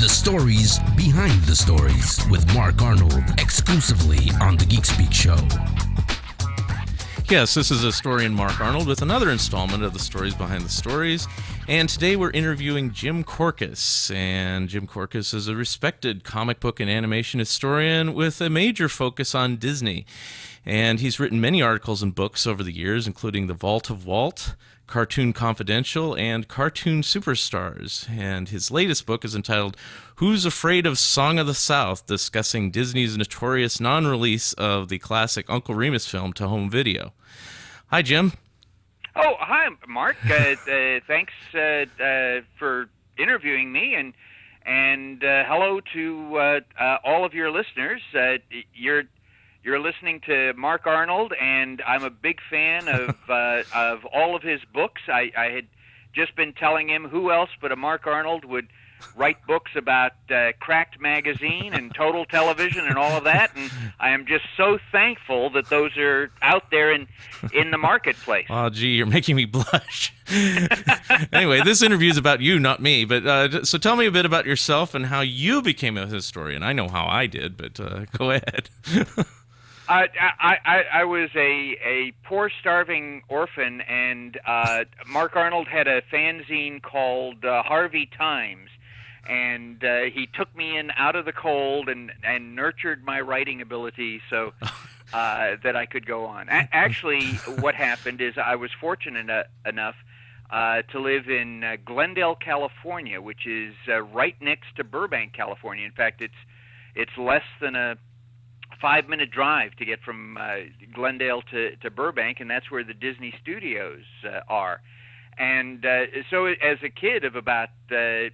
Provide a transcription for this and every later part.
The stories behind the stories with Mark Arnold, exclusively on the Geek Speak Show. Yes, this is Historian Mark Arnold with another installment of the Stories Behind the Stories. And today we're interviewing Jim Korkis. And Jim Korkis is a respected comic book and animation historian with a major focus on Disney. And he's written many articles and books over the years, including The Vault of Walt, Cartoon Confidential, and Cartoon Superstars. And his latest book is entitled Who's Afraid of Song of the South?, discussing Disney's notorious non-release of the classic Uncle Remus film to home video. Hi, Jim. Oh, hi, Mark. Thanks for interviewing me, and hello to all of your listeners. You're listening to Mark Arnold, and I'm a big fan of all of his books. I had just been telling him who else but a Mark Arnold would write books about Cracked Magazine and Total Television and all of that, and I am just so thankful that those are out there in the marketplace. Oh, gee, you're making me blush. Anyway, this interview is about you, not me, but so tell me a bit about yourself and how you became a historian. I know how I did, but go ahead. I was a poor, starving orphan, and Mark Arnold had a fanzine called Harvey Times, and he took me in out of the cold and nurtured my writing ability so that I could go on. Actually, what happened is I was fortunate enough to live in Glendale, California, which is right next to Burbank, California. In fact, it's less than a 5-minute drive to get from Glendale to Burbank, and that's where the Disney studios are. And so as a kid of about 10,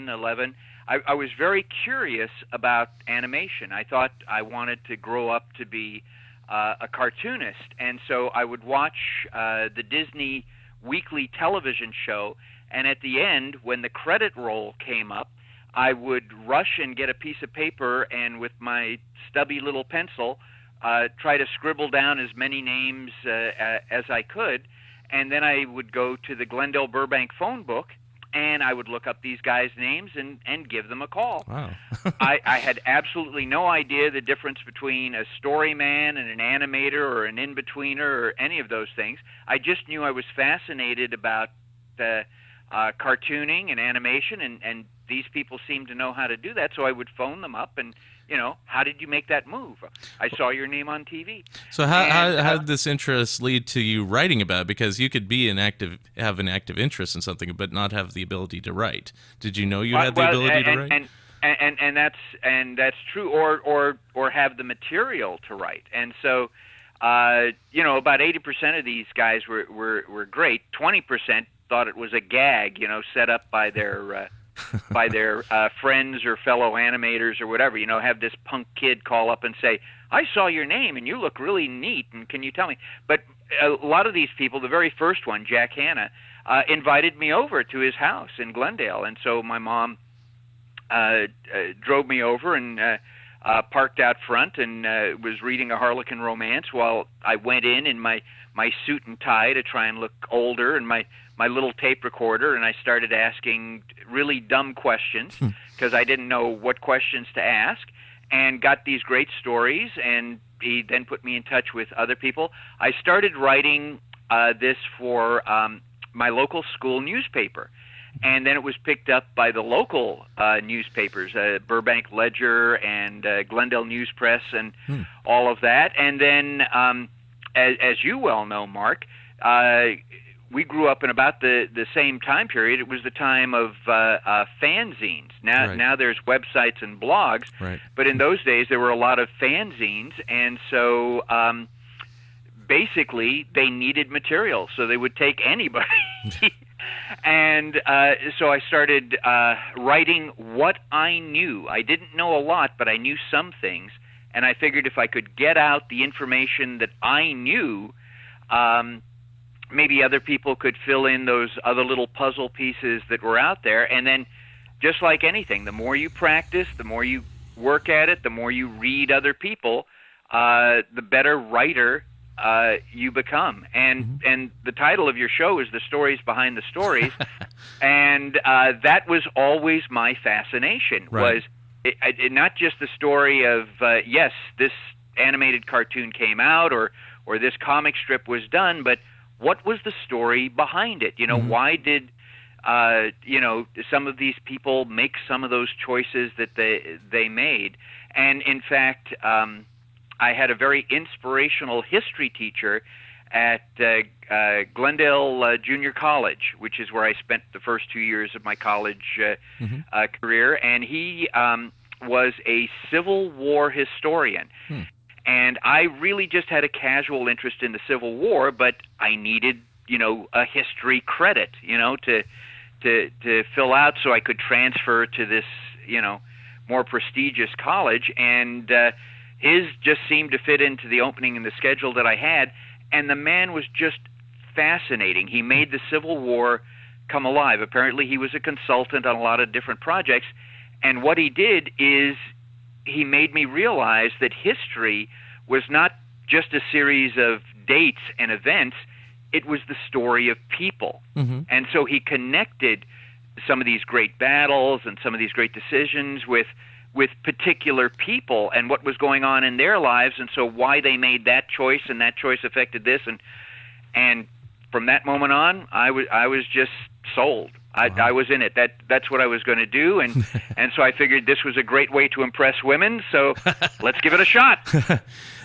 11, I was very curious about animation. I thought I wanted to grow up to be a cartoonist, and so I would watch the Disney weekly television show, and at the end, when the credit roll came up, I would rush and get a piece of paper and with my stubby little pencil try to scribble down as many names as I could, and then I would go to the Glendale Burbank phone book and I would look up these guys' names and give them a call. Wow. I had absolutely no idea the difference between a story man and an animator or an in-betweener or any of those things. I just knew I was fascinated about cartooning and animation, and these people seemed to know how to do that, so I would phone them up and, how did you make that move? I saw your name on TV. So how did this interest lead to you writing about it? Because you could have an active interest in something but not have the ability to write. Did you know you had the ability to write? And that's true, or have the material to write. And so about 80% of these guys were great. 20% thought it was a gag, set up by their friends or fellow animators or whatever. Have this punk kid call up and say, "I saw your name and you look really neat, and can you tell me?" But a lot of these people, the very first one, Jack Hanna, invited me over to his house in Glendale, and so my mom drove me over and parked out front and was reading a Harlequin romance while I went in my suit and tie to try and look older, and my little tape recorder, and I started asking really dumb questions because I didn't know what questions to ask, and got these great stories, and he then put me in touch with other people. I started writing this for my local school newspaper, and then it was picked up by the local newspapers, Burbank Ledger and Glendale News Press and all of that. And then, as you well know, Mark, we grew up in about the same time period. It was the time of fanzines. Now there's websites and blogs, right. But in those days there were a lot of fanzines, and so basically they needed material, so they would take anybody. And so I started writing what I knew. I didn't know a lot, but I knew some things, and I figured if I could get out the information that I knew, maybe other people could fill in those other little puzzle pieces that were out there. And then, just like anything, the more you practice, the more you work at it, the more you read other people, the better writer you become. And the title of your show is The Stories Behind the Stories. And that was always my fascination, was not just the story of, yes, this animated cartoon came out or this comic strip was done, but what was the story behind it? Why did some of these people make some of those choices that they made? And in fact, I had a very inspirational history teacher at Glendale Junior College, which is where I spent the first 2 years of my college career, and he was a Civil War historian. And I really just had a casual interest in the Civil War, but I needed, a history credit, to fill out so I could transfer to this, more prestigious college. And his just seemed to fit into the opening in the schedule that I had. And the man was just fascinating. He made the Civil War come alive. Apparently he was a consultant on a lot of different projects. And what he did is he made me realize that history was not just a series of dates and events. It was the story of people. And so he connected some of these great battles and some of these great decisions with particular people and what was going on in their lives, and so why they made that choice, and that choice affected this. And from that moment on, I was just sold. I was in it. That's what I was going to do, and so I figured this was a great way to impress women. So let's give it a shot.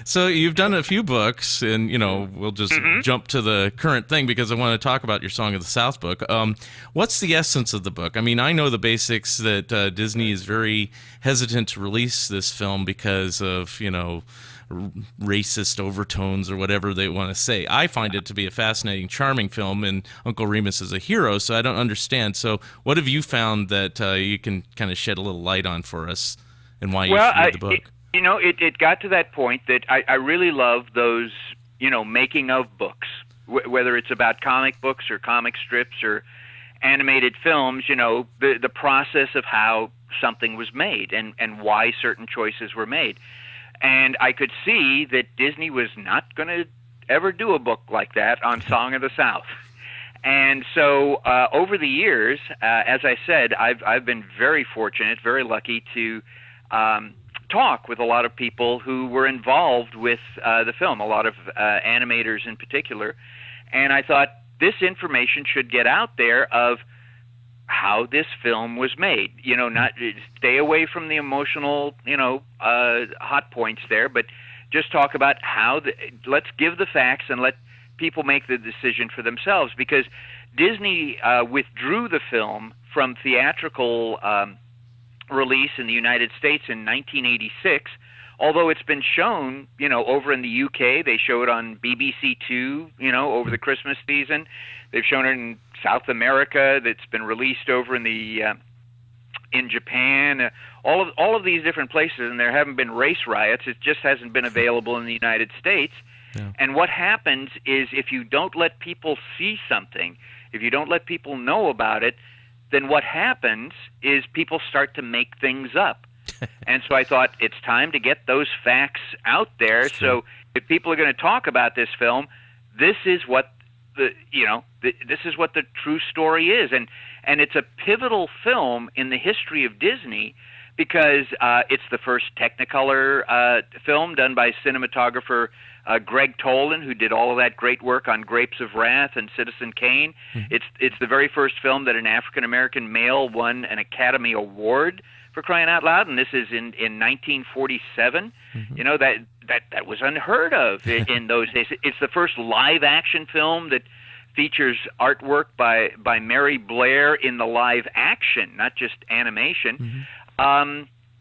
So you've done a few books, and we'll just jump to the current thing because I want to talk about your Song of the South book. What's the essence of the book? I mean, I know the basics that Disney is very hesitant to release this film because of racist overtones or whatever they want to say. I find it to be a fascinating, charming film, and Uncle Remus is a hero, so I don't understand. So what have you found that you can kind of shed a little light on for us, and why you should read the book? It got to that point that I really love those, making of books, whether it's about comic books or comic strips or animated films, the process of how something was made and why certain choices were made. And I could see that Disney was not going to ever do a book like that on Song of the South. And so over the years, as I said, I've been very fortunate, very lucky to talk with a lot of people who were involved with the film, a lot of animators in particular. And I thought this information should get out there of how this film was made. Not stay away from the emotional, hot points there, but just talk about how let's give the facts and let people make the decision for themselves, because Disney withdrew the film from theatrical release in the United States in 1986, although it's been shown, over in the UK. They show it on BBC Two, over the Christmas season. They've shown it in South America. That's been released over in in Japan. All of these different places, and there haven't been race riots. It just hasn't been available in the United States. Yeah. And what happens is, if you don't let people see something, if you don't let people know about it, then what happens is people start to make things up. And so I thought it's time to get those facts out there. So if people are going to talk about this film, this is what this is what the true story is. And it's a pivotal film in the history of Disney because it's the first Technicolor film done by cinematographer Greg Tolan, who did all of that great work on Grapes of Wrath and Citizen Kane. It's the very first film that an African-American male won an Academy Award, for crying out loud, and this is in 1947. That was unheard of in those days. It's the first live-action film that features artwork by Mary Blair in the live action, not just animation.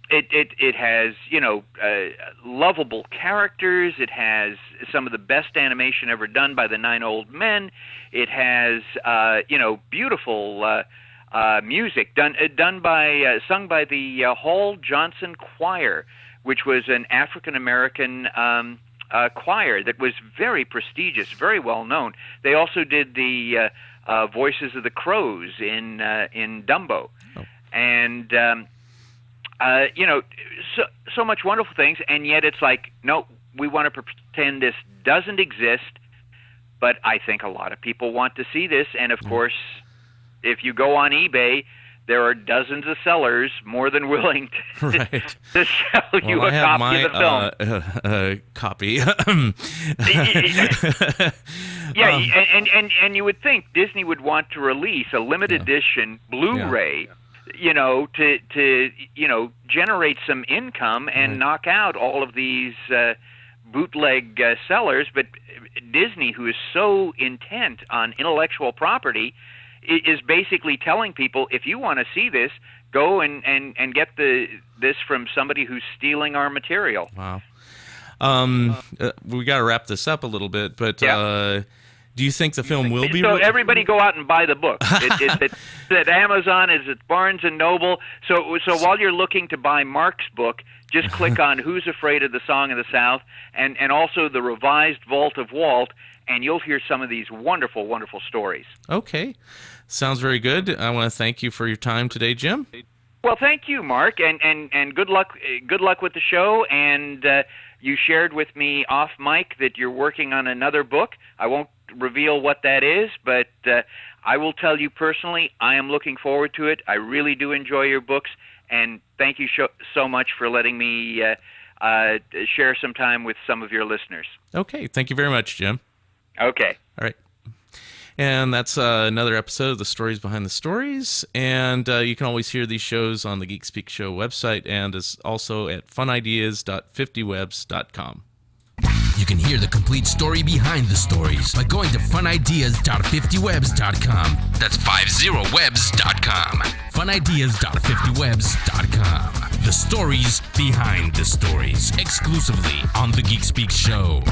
It has lovable characters. It has some of the best animation ever done by the Nine Old Men. It has beautiful music sung by the Hall Johnson Choir, which was an African American choir that was very prestigious, very well known. They also did the voices of the crows in Dumbo, and so much wonderful things. And yet it's like, no, we want to pretend this doesn't exist, but I think a lot of people want to see this. And, of course, if you go on eBay, there are dozens of sellers more than willing to, Right. to sell you a copy of the film. Copy. Yeah, and you would think Disney would want to release a limited edition Blu-ray, to generate some income and knock out all of these bootleg sellers. But Disney, who is so intent on intellectual property, is basically telling people, if you want to see this, go and get this from somebody who's stealing our material. Wow. We got to wrap this up a little bit, but do you think the film will be? So everybody go out and buy the book. It's at Amazon, it's at Barnes and Noble. So while you're looking to buy Mark's book, just click on Who's Afraid of the Song of the South, and also the revised Vault of Walt, and you'll hear some of these wonderful, wonderful stories. Okay. Sounds very good. I want to thank you for your time today, Jim. Well, thank you, Mark, and good luck with the show. And you shared with me off mic that you're working on another book. I won't reveal what that is, but I will tell you personally, I am looking forward to it. I really do enjoy your books, and thank you so much for letting me share some time with some of your listeners. Okay. Thank you very much, Jim. Okay. All right. And that's another episode of The Stories Behind the Stories. And you can always hear these shows on the Geek Speak Show website and is also at funideas.50webs.com. You can hear the complete story behind the stories by going to funideas.50webs.com. That's 50webs.com. funideas.50webs.com. The stories behind the stories, exclusively on the Geek Speak Show.